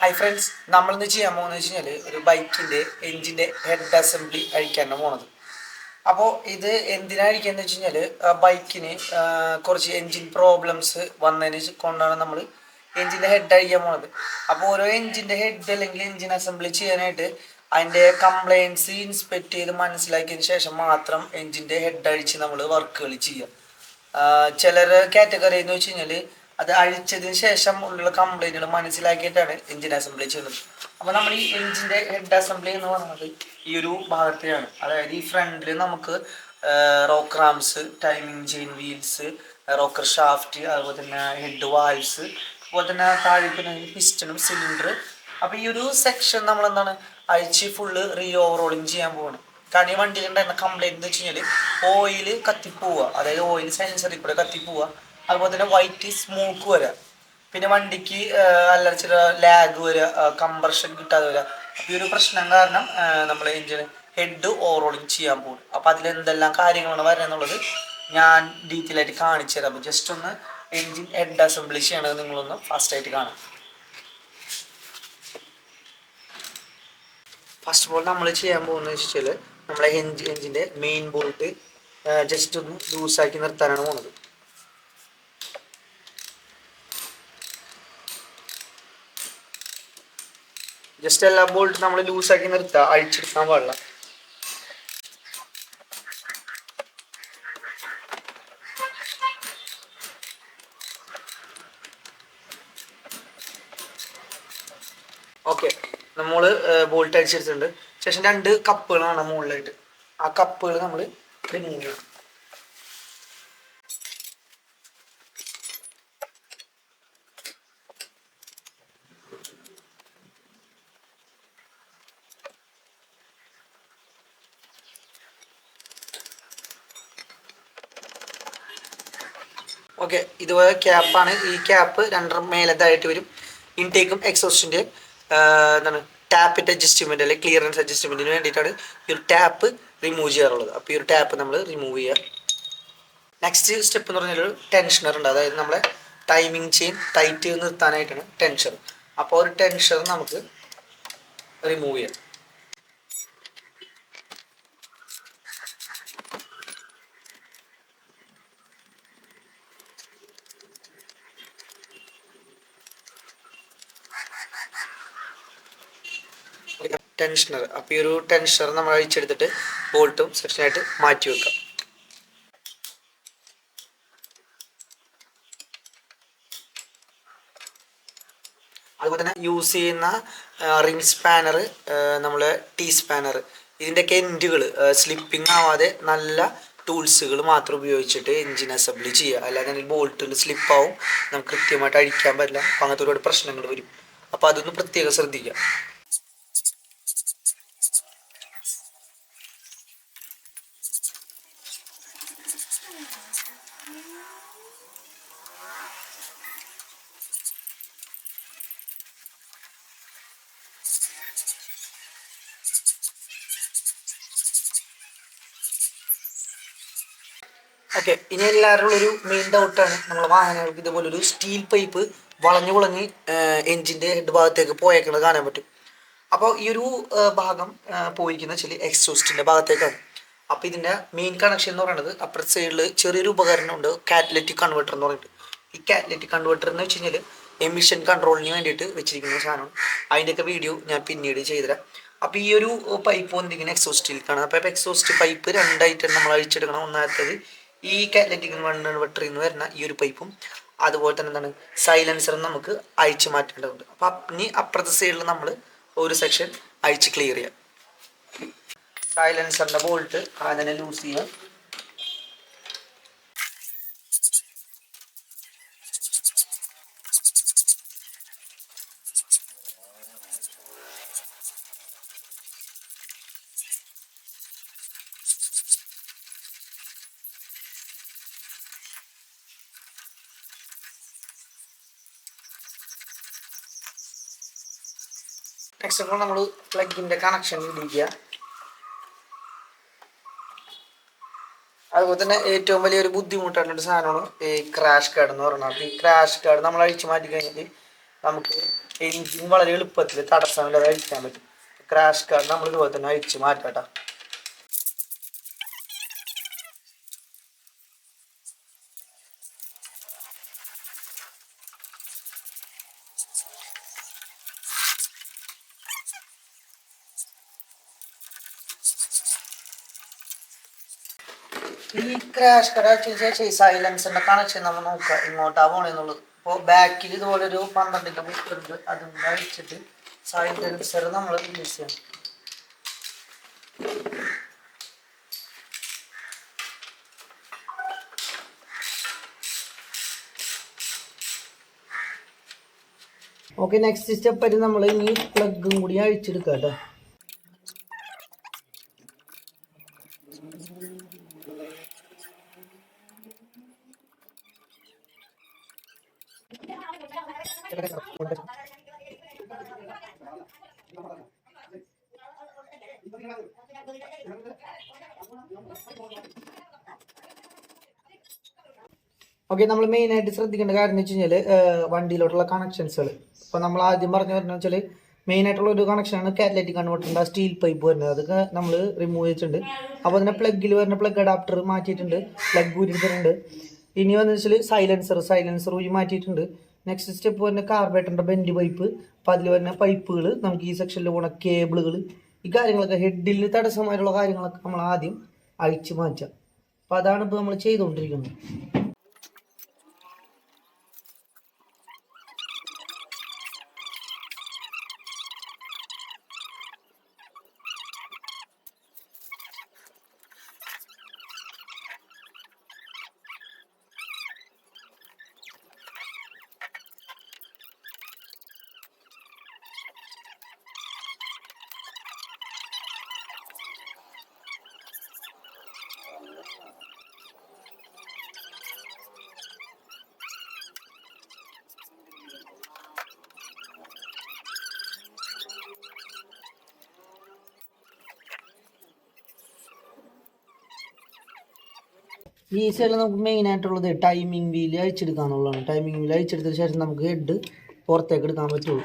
Hi friends, നമ്മളിന്ന് ചെയ്യാൻ പോകുന്നത് വെച്ച് കഴിഞ്ഞാൽ ഒരു ബൈക്കിൻ്റെ എഞ്ചിൻ്റെ ഹെഡ് അസംബ്ലി അഴിക്കാനാണ് പോണത്. അപ്പോൾ ഇത് എന്തിനാണ് അഴിക്കുകയെന്ന് വെച്ച് കഴിഞ്ഞാൽ ബൈക്കിന് കുറച്ച് എൻജിൻ പ്രോബ്ലംസ് വന്നതിന് കൊണ്ടാണ് നമ്മൾ എൻജിൻ്റെ ഹെഡ് അഴിക്കാൻ പോണത്. അപ്പോൾ ഓരോ എൻജിൻ്റെ ഹെഡ് അല്ലെങ്കിൽ എൻജിൻ അസംബ്ലി ചെയ്യാനായിട്ട് അതിൻ്റെ കംപ്ലയിൻസ് ഇൻസ്പെക്ട് ചെയ്ത് മനസ്സിലാക്കിയതിന് ശേഷം മാത്രം എൻജിൻ്റെ ഹെഡ് അഴിച്ച് നമ്മൾ വർക്കുകൾ ചെയ്യുക. ചിലർ കാറ്റഗറി എന്ന് വെച്ച് കഴിഞ്ഞാൽ അത് അഴിച്ചതിന് ശേഷം ഉള്ള കംപ്ലൈൻറ്റുകൾ മനസ്സിലാക്കിയിട്ടാണ് എൻജിൻ അസംബ്ലി ചെയ്യുന്നത്. അപ്പോൾ നമ്മൾ ഈ എൻജിൻ്റെ ഹെഡ് അസംബ്ലി എന്ന് പറയുന്നത് ഈ ഒരു ഭാഗത്തെയാണ്. അതായത് ഈ ഫ്രണ്ടിൽ നമുക്ക് rock rams, timing chain wheels, rocker shaft, അതുപോലെ തന്നെ ഹെഡ് വാൽവ്സ്, അതുപോലെ തന്നെ താഴെ പിസ്റ്റണും സിലിണ്ടർ. അപ്പോൾ ഈ ഒരു സെക്ഷൻ നമ്മൾ എന്താണ് അഴിച്ച് ഫുള്ള് റീ ഓവറോളിങ് ചെയ്യാൻ പോവാണ്. കാരണം ഈ വണ്ടിയിലുണ്ടായിരുന്ന കംപ്ലൈൻറ്റ് എന്ന് വെച്ച് കഴിഞ്ഞാൽ ഓയിൽ കത്തിപ്പോവുക, അതായത് ഓയിൽ സെൻസറിൽ കൂടെ കത്തിപ്പോവുക, അതുപോലെ തന്നെ വൈറ്റ് സ്മോക്ക് വരിക, പിന്നെ വണ്ടിക്ക് അല്ല ചില ലാഗ് വരിക, കംപ്രഷൻ കിട്ടാതെ വരിക. അപ്പോൾ ഈ ഒരു പ്രശ്നം കാരണം നമ്മൾ എഞ്ചിന് ഹെഡ് ഓവറോളിങ് ചെയ്യാൻ പോകും. അപ്പോൾ അതിലെന്തെല്ലാം കാര്യങ്ങളാണ് വരുന്നത് ഞാൻ ഡീറ്റെയിൽ ആയിട്ട് കാണിച്ചു തരാം. അപ്പോൾ ജസ്റ്റ് ഒന്ന് എഞ്ചിൻ ഹെഡ് അസംബ്ലി ചെയ്യണത് നിങ്ങളൊന്ന് ഫാസ്റ്റായിട്ട് കാണാം. ഫസ്റ്റ് ഓഫ് ഓൾ നമ്മൾ ചെയ്യാൻ പോകുന്നത് വെച്ചാൽ നമ്മളെ എഞ്ചിൻ്റെ മെയിൻ ബോൾട്ട് ജസ്റ്റ് ഒന്ന് ലൂസാക്കി നിർത്താനാണ് പോകുന്നത്. ജസ്റ്റ് എല്ലാ ബോൾട്ട് നമ്മൾ ലൂസാക്കി നിർത്തുക, അഴിച്ചെടുക്കാൻ പാടില്ല. ഓക്കെ, നമ്മൾ ബോൾട്ട് അടിച്ചെടുത്തിട്ടുണ്ട്. ശേഷം 2 കപ്പുകളാണ് മുകളിലായിട്ട്. ആ കപ്പുകൾ നമ്മൾ റിമൂവ് ചെയ്യണം. ഓക്കെ, ഇതുപോലെ ക്യാപ്പാണ്. ഈ ക്യാപ്പ് 2 മേലതായിട്ട് വരും. ഇൻടേക്കും എക്സോസ്റ്റിൻ്റെ എന്താണ് ടാപ്പിൻ്റെ അഡ്ജസ്റ്റ്മെൻറ്റ് അല്ലെങ്കിൽ ക്ലിയറൻസ് അഡ്ജസ്റ്റ്മെൻറ്റിന് വേണ്ടിയിട്ടാണ് ഈ ഒരു ടാപ്പ് റിമൂവ് ചെയ്യാറുള്ളത്. അപ്പോൾ ഈ ഒരു ടാപ്പ് നമ്മൾ റിമൂവ് ചെയ്യുക. നെക്സ്റ്റ് സ്റ്റെപ്പ് എന്ന് പറഞ്ഞാൽ ഒരു ടെൻഷനർ ഉണ്ട്. അതായത് നമ്മളെ ടൈമിംഗ് ചെയിൻ ടൈറ്റ് നിർത്താനായിട്ടാണ് ടെൻഷർ. അപ്പോൾ ഒരു ടെൻഷർ നമുക്ക് റിമൂവ് ചെയ്യാം. ടെൻഷനർ, അപ്പോൾ ഈ ഒരു ടെൻഷനർ നമ്മൾ അഴിച്ചെടുത്തിട്ട് ബോൾട്ടും സെക്ഷനായിട്ട് മാറ്റി വെക്കാം. അതുപോലെ തന്നെ യൂസ് ചെയ്യുന്ന റിംഗ് സ്പാനർ, നമ്മൾ ടീ സ്പാനർ, ഇതിൻ്റെയൊക്കെ എൻഡുകൾ സ്ലിപ്പിംഗ് ആവാതെ നല്ല ടൂൾസുകൾ മാത്രം ഉപയോഗിച്ചിട്ട് എൻജിൻ അസംബ്ലി ചെയ്യുക. അല്ലാതെ ബോൾട്ടിൽ സ്ലിപ്പാവും, നമുക്ക് കൃത്യമായിട്ട് അഴിക്കാൻ പറ്റില്ല. അപ്പം അങ്ങനത്തെ ഒരുപാട് പ്രശ്നങ്ങൾ വരും. അപ്പോൾ അതൊന്ന് പ്രത്യേകം ശ്രദ്ധിക്കുക. ഓക്കെ, ഇനി എല്ലാവരും ഒരു മെയിൻ ഡൗട്ടാണ്, നമ്മൾ വാഹനങ്ങൾക്ക് ഇതുപോലൊരു സ്റ്റീൽ പൈപ്പ് വളഞ്ഞു കുളഞ്ഞ് എൻജിൻ്റെ ഹെഡ് ഭാഗത്തേക്ക് പോയേക്കുന്നത് കാണാൻ പറ്റും. അപ്പോൾ ഈ ഒരു ഭാഗം പോയിരിക്കുന്ന വെച്ചാൽ എക്സോസ്റ്റിൻ്റെ ഭാഗത്തേക്കാണ്. അപ്പോൾ ഇതിൻ്റെ മെയിൻ കണക്ഷൻ എന്ന് പറയുന്നത് അപ്പുറത്തെ സൈഡിൽ ചെറിയൊരു ഉപകരണമുണ്ട്, കാറ്റലിറ്റിക് കൺവെർട്ടർ എന്ന് പറഞ്ഞിട്ട്. ഈ കാറ്റലിറ്റിക് കൺവെർട്ടർ എന്ന് വെച്ച് കഴിഞ്ഞാൽ എമിഷൻ കൺട്രോളിന് വേണ്ടിയിട്ട് വെച്ചിരിക്കുന്ന സാധനമാണ്. അതിൻ്റെയൊക്കെ വീഡിയോ ഞാൻ പിന്നീട് ചെയ്തുതരാം. അപ്പോൾ ഈ ഒരു പൈപ്പ് വന്നിരിക്കുന്ന എക്സോസ്റ്റിലേക്കാണ്. അപ്പോൾ എക്സോസ്റ്റ് പൈപ്പ് 2 ആയിട്ടാണ് നമ്മൾ അഴിച്ചെടുക്കണം. ഒന്നാമത്തേത് ഈ കാറ്റലിറ്റിക് കൺവെർട്ടറിൽ നിന്ന് വരുന്ന ഈ ഒരു പൈപ്പും, അതുപോലെ തന്നെ എന്താണ് സൈലൻസറും നമുക്ക് അഴിച്ചു മാറ്റേണ്ടതുണ്ട്. അപ്പം ഇനി അപ്പുറത്തെ സൈഡിൽ നമ്മൾ ഒരു സെക്ഷൻ അഴിച്ച് ക്ലിയർ ചെയ്യാം. സൈലൻസറിൻ്റെ ബോൾട്ട് അതിനെ ലൂസ് ചെയ്യാം. നെക്സ്റ്റ് അപ്പോൾ നമ്മൾ പ്ലഗിൻ്റെ കണക്ഷൻ ഇടിക്കുക. അതുപോലെ തന്നെ ഏറ്റവും വലിയൊരു ബുദ്ധിമുട്ടായിട്ടുള്ള സാധനമാണ് ഈ ക്രാഷ് കാർഡ് എന്ന് പറയുന്നത്. അപ്പോൾ ഈ ക്രാഷ് കാർഡ് നമ്മൾ അഴിച്ചു മാറ്റി കഴിഞ്ഞിട്ട് നമുക്ക് എൻജിൻ വളരെ എളുപ്പത്തിൽ തടസ്സമില്ലാതെ അഴിക്കാൻ പറ്റും. ക്രാഷ് കാർഡ് നമ്മൾ ഇതുപോലെ തന്നെ അഴിച്ച് മാറ്റാം. ഈ ക്രാഷ് കാർഡ് അഴിച്ചതിന് ശേഷം ഈ സൈലൻസറിന്റെ കണക്ഷൻ നമ്മൾ നോക്കുക ഇങ്ങോട്ടാ പോണെന്നുള്ളത്. അപ്പോൾ ബാക്കിൽ ഇതുപോലെ ഒരു 12 മീറ്റർ അതും അഴിച്ചിട്ട് സൈലൻസർ നമ്മൾ യൂസ് ചെയ്യണം. ഓക്കെ, നെക്സ്റ്റ് സ്റ്റെപ്പ് ആയിട്ട് നമ്മൾ ഇനി പ്ലഗും കൂടി അഴിച്ചെടുക്കാം കേട്ടോ. ഓക്കെ, നമ്മൾ മെയിനായിട്ട് ശ്രദ്ധിക്കേണ്ട കാര്യം എന്ന് വെച്ച് കഴിഞ്ഞാൽ വണ്ടിയിലോട്ടുള്ള കണക്ഷൻസുകൾ. ഇപ്പോൾ നമ്മൾ ആദ്യം പറഞ്ഞു വരുന്നത് വെച്ചാൽ മെയിനായിട്ടുള്ള ഒരു കണക്ഷനാണ് കാറ്റലറ്റിക് കൺവെർട്ടറിൻ്റെ സ്റ്റീൽ പൈപ്പ് വരുന്നത്. അതൊക്കെ നമ്മൾ റിമൂവ് ചെയ്തിട്ടുണ്ട്. അപ്പോൾ അതിൻ്റെ പ്ലഗിൽ വരുന്ന പ്ലഗ് അഡാപ്റ്റർ മാറ്റിയിട്ടുണ്ട്, പ്ലഗ് ഊരിട്ടുണ്ട്. ഇനി വന്നു വെച്ചാൽ സൈലൻസർ ഊരി മാറ്റിയിട്ടുണ്ട്. നെക്സ്റ്റ് സ്റ്റെപ്പ് വരുന്ന കാർബറേറ്ററിൻ്റെ ബെൻഡ് പൈപ്പ്. അപ്പോൾ അതിൽ വരുന്ന പൈപ്പുകൾ, നമുക്ക് ഈ സെക്ഷനിൽ പോകുന്ന കേബിളുകൾ, ഈ കാര്യങ്ങളൊക്കെ ഹെഡിൽ തടസ്സമായിട്ടുള്ള കാര്യങ്ങളൊക്കെ നമ്മൾ ആദ്യം അഴിച്ചു മാറ്റാം. അപ്പോൾ അതാണ് ഇപ്പോൾ നമ്മൾ ചെയ്തുകൊണ്ടിരിക്കുന്നത്. ഈ സൈഡിൽ നമുക്ക് മെയിനായിട്ടുള്ളത് ടൈമിംഗ് വീല് അഴിച്ചെടുക്കാന്നുള്ളതാണ്. ടൈമിംഗ് വീല് അഴിച്ചെടുത്തതിന് ശേഷം നമുക്ക് ഹെഡ് പുറത്തേക്ക് എടുക്കാൻ പറ്റുള്ളൂ.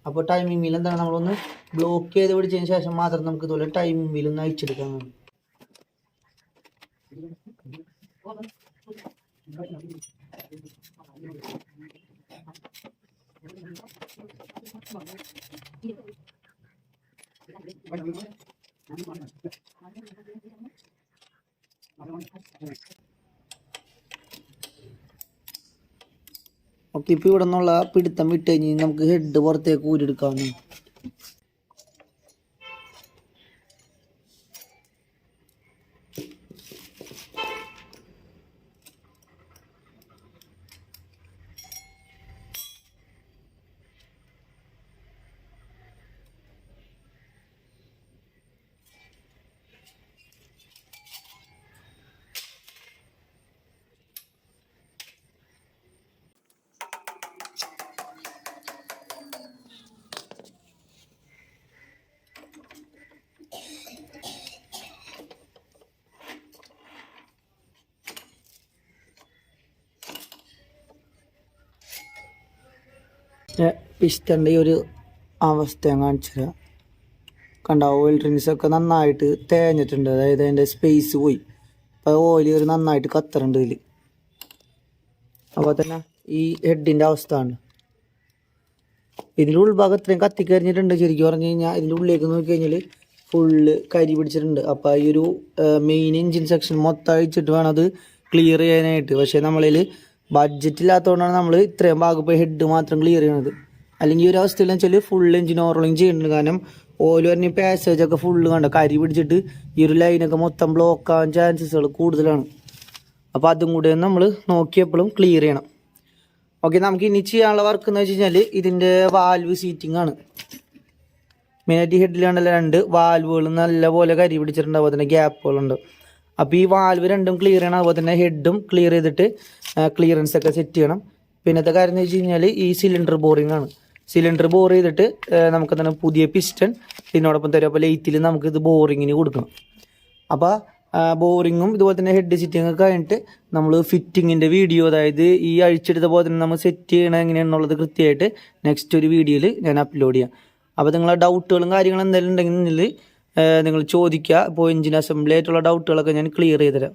അപ്പോൾ ടൈമിംഗ് വീൽ എന്താണ്, നമ്മളൊന്ന് ബ്ലോക്ക് ചെയ്ത് പിടിച്ചതിന് ശേഷം മാത്രം നമുക്ക് ഇതുപോലെ ടൈമിംഗ് വീലൊന്ന് അഴിച്ചെടുക്കാൻ കഴിയും. ഓക്കെ, ഇപ്പോൾ ഇവിടെ നിന്നുള്ള പിടുത്തം വിട്ട് കഴിഞ്ഞ് നമുക്ക് ഹെഡ് പുറത്തേക്ക് ഊരിയെടുക്കാവുന്നു. പിസ്റ്റൻ്റെ ഈ ഒരു അവസ്ഥ ഞാൻ കാണിച്ചു തരാം. കണ്ട, ഓയിൽ റിങ്സൊക്കെ നന്നായിട്ട് തേഞ്ഞിട്ടുണ്ട്, അതായത് അതിൻ്റെ സ്പേസ് പോയി. അപ്പോൾ ഓയിൽ ഒരു നന്നായിട്ട് കത്തറുണ്ട് ഇതിൽ. അപ്പോൾ തന്നെ ഈ ഹെഡിൻ്റെ അവസ്ഥ ആണ്. ഇതിൻ്റെ ഉൾഭാഗം ഇത്രയും കത്തിക്കരിഞ്ഞിട്ടുണ്ട്. ശരിക്കും പറഞ്ഞു കഴിഞ്ഞാൽ ഇതിൻ്റെ ഉള്ളിലേക്ക് നോക്കി കഴിഞ്ഞാൽ ഫുള്ള് കരി പിടിച്ചിട്ടുണ്ട്. അപ്പോൾ ഈ ഒരു മെയിൻ എൻജിൻ സെക്ഷൻ മൊത്തം അഴിച്ചിട്ട് വേണം അത് ക്ലിയർ ചെയ്യാനായിട്ട്. പക്ഷേ നമ്മളിൽ ബഡ്ജറ്റ് ഇല്ലാത്തതുകൊണ്ടാണ് നമ്മൾ ഇത്രയും ഭാഗം പോയി ഹെഡ് മാത്രം ക്ലിയർ ചെയ്യണത്. അല്ലെങ്കിൽ ഈ ഒരു അവസ്ഥയിൽ വെച്ചാൽ ഫുൾ എൻജിൻ ഓവർലോഡിങ് ചെയ്യുന്നുണ്ട്. കാരണം ഓയിൽ പറഞ്ഞ പാസേജൊക്കെ ഫുള്ള് കണ്ട കരി പിടിച്ചിട്ട് ഈ ഒരു ലൈനൊക്കെ മൊത്തം ബ്ലോക്ക് ആവാൻ ചാൻസസുകൾ കൂടുതലാണ്. അപ്പോൾ അതും കൂടെ നമ്മൾ നോക്കിയപ്പോഴും ക്ലിയർ ചെയ്യണം. ഓക്കെ, നമുക്ക് ഇനി ചെയ്യാനുള്ള വർക്ക് എന്ന് വെച്ച് കഴിഞ്ഞാൽ ഇതിൻ്റെ വാൽവ് സീറ്റിംഗ് ആണ്. മെയിനായിട്ട് ഹെഡിലാണല്ലോ 2 വാൽവുകൾ നല്ലപോലെ കരി പിടിച്ചിട്ടുണ്ട്, അതുപോലെ തന്നെ ഗ്യാപ്പുകളുണ്ട്. അപ്പോൾ ഈ വാൽവ് രണ്ടും ക്ലിയർ ചെയ്യണം, അതുപോലെ തന്നെ ഹെഡും ക്ലിയർ ചെയ്തിട്ട് ക്ലിയറൻസ് ഒക്കെ സെറ്റ് ചെയ്യണം. പിന്നത്തെ കാര്യം എന്ന് വെച്ച് കഴിഞ്ഞാൽ ഈ സിലിണ്ടർ ബോറിംഗ് ആണ്. സിലിണ്ടർ ബോർ ചെയ്തിട്ട് നമുക്ക് തന്നെ പുതിയ പിസ്റ്റൺ ഇതിനോടൊപ്പം തരും. അപ്പോൾ ലെയ്ത്തിൽ നമുക്ക് ഇത് ബോറിങ്ങിന് കൊടുക്കണം. അപ്പോൾ ബോറിങ്ങും ഇതുപോലെ തന്നെ ഹെഡ് സിറ്റിംഗ് ഒക്കെ കഴിഞ്ഞിട്ട് നമ്മൾ ഫിറ്റിങ്ങിൻ്റെ വീഡിയോ, അതായത് ഈ അഴിച്ചെടുത്ത പോലെ തന്നെ നമ്മൾ സെറ്റ് ചെയ്യണം എങ്ങനെയാണെന്നുള്ളത് കൃത്യമായിട്ട് നെക്സ്റ്റ് ഒരു വീഡിയോയിൽ ഞാൻ അപ്ലോഡ് ചെയ്യാം. അപ്പോൾ നിങ്ങളെ ഡൗട്ടുകളും കാര്യങ്ങളും എന്തെങ്കിലും ഉണ്ടെങ്കിൽ നിങ്ങൾ ചോദിക്കുക. ഇപ്പോൾ എഞ്ചിൻ അസംബ്ലി ആയിട്ടുള്ള ഡൗട്ടുകളൊക്കെ ഞാൻ ക്ലിയർ ചെയ്ത് തരാം.